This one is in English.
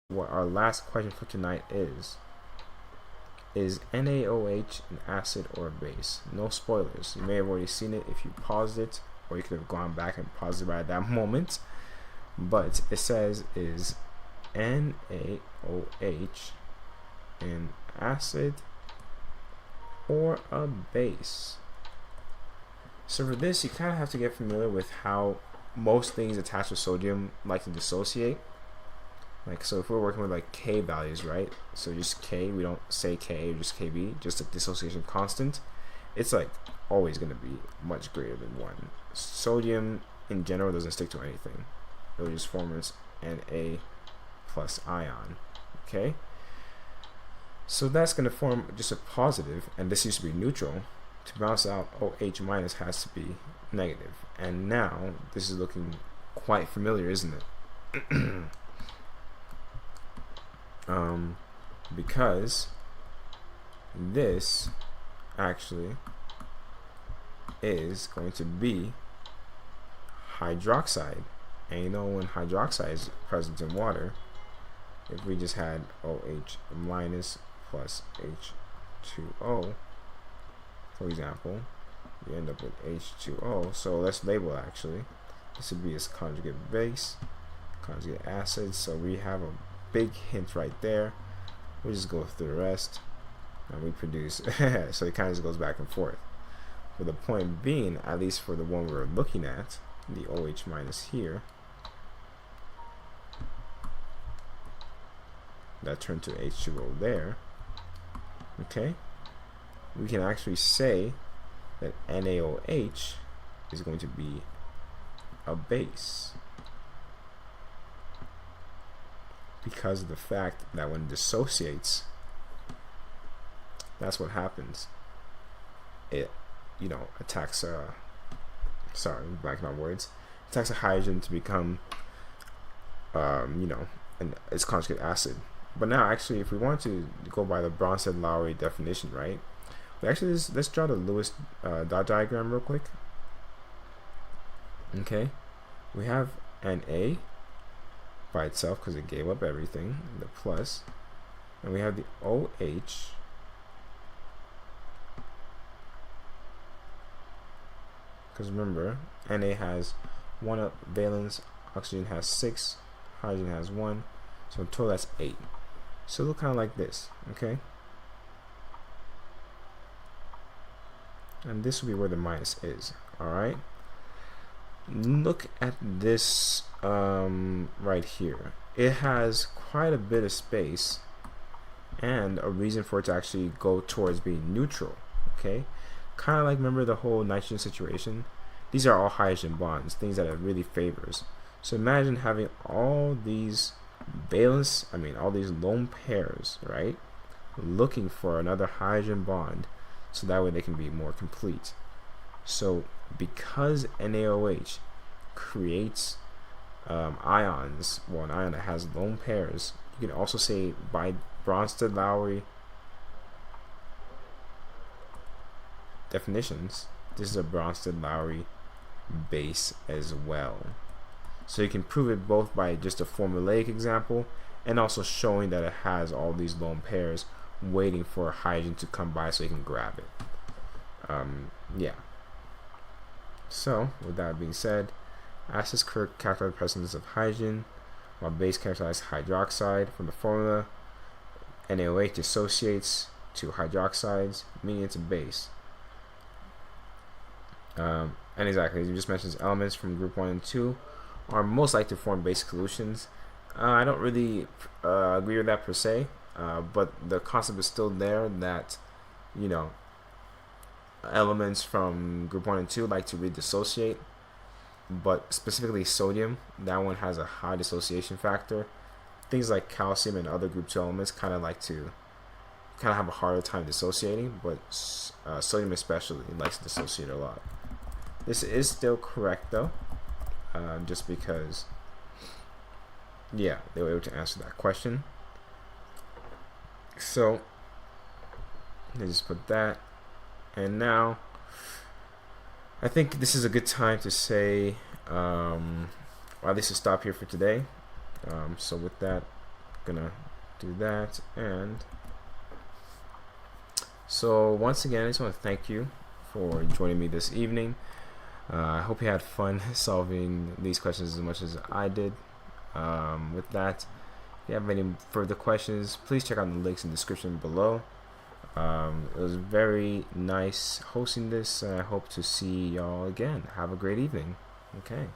what our last question for tonight is NaOH an acid or a base? No spoilers. You may have already seen it if you paused it, or you could have gone back and paused it right at that moment. But it says, is NaOH an acid or a base? So for this, you kind of have to get familiar with how most things attached to sodium like to dissociate. Like, so if we're working with like K values, right? So just K, we don't say K or just KB, just a dissociation constant. It's like always going to be much greater than 1. Sodium in general doesn't stick to anything. It'll just form as Na plus ion. Okay? So that's going to form just a positive, and this used to be neutral. To balance out, OH minus has to be negative. And now this is looking quite familiar, isn't it? Because this actually is going to be hydroxide, and you know when hydroxide is present in water, if we just had OH minus plus H2O, for example, we end up with H2O. So let's label actually. This would be its conjugate base, conjugate acid. So we have a big hint right there. We just go through the rest and we produce so it kind of just goes back and forth. But the point being, at least for the one we're looking at, the OH minus here, that turned to H2O there, okay, we can actually say that NaOH is going to be a base, because of the fact that when it dissociates, that's what happens. It, attacks sorry, I'm blanking on words. Attacks a hydrogen to become, its conjugate acid. But now, actually, if we want to go by the Bronsted-Lowry definition, right? But actually, let's draw the Lewis dot diagram real quick. Okay, we have Na by itself because it gave up everything, the plus, and we have the OH, because remember, Na has 1 valence, oxygen has 6, hydrogen has 1, so in total that's 8. So look kind of like this, okay? And this will be where the minus is. Alright, look at this right here. It has quite a bit of space and a reason for it to actually go towards being neutral. Okay, kind of like, remember the whole nitrogen situation? These are all hydrogen bonds, things that it really favors. So imagine having all these valence, all these lone pairs, right, looking for another hydrogen bond, so that way they can be more complete. So because NaOH creates ions, well, an ion that has lone pairs, you can also say by Bronsted-Lowry definitions, this is a Bronsted-Lowry base as well. So you can prove it both by just a formulaic example and also showing that it has all these lone pairs waiting for hydrogen to come by so you can grab it. Yeah. So with that being said, acids characterize the presence of hydrogen, while base characterize hydroxide. From the formula, NaOH dissociates to hydroxides, meaning it's a base. And exactly, as you just mentioned, elements from group 1 and 2 are most likely to form basic solutions. I don't really agree with that per se, but the concept is still there that, elements from group 1 and 2 like to redissociate, but specifically sodium, that one has a high dissociation factor. Things like calcium and other group 2 elements kind of have a harder time dissociating, but sodium especially likes to dissociate a lot. This is still correct though, just because, yeah, they were able to answer that question. So they just put that. And now I think this is a good time to say, or at least to stop here for today. So with that, gonna do that. And so once again, I just want to thank you for joining me this evening. I hope you had fun solving these questions as much as I did. With that, if you have any further questions, please check out the links in the description below. It was very nice hosting this, and I hope to see y'all again. Have a great evening. Okay.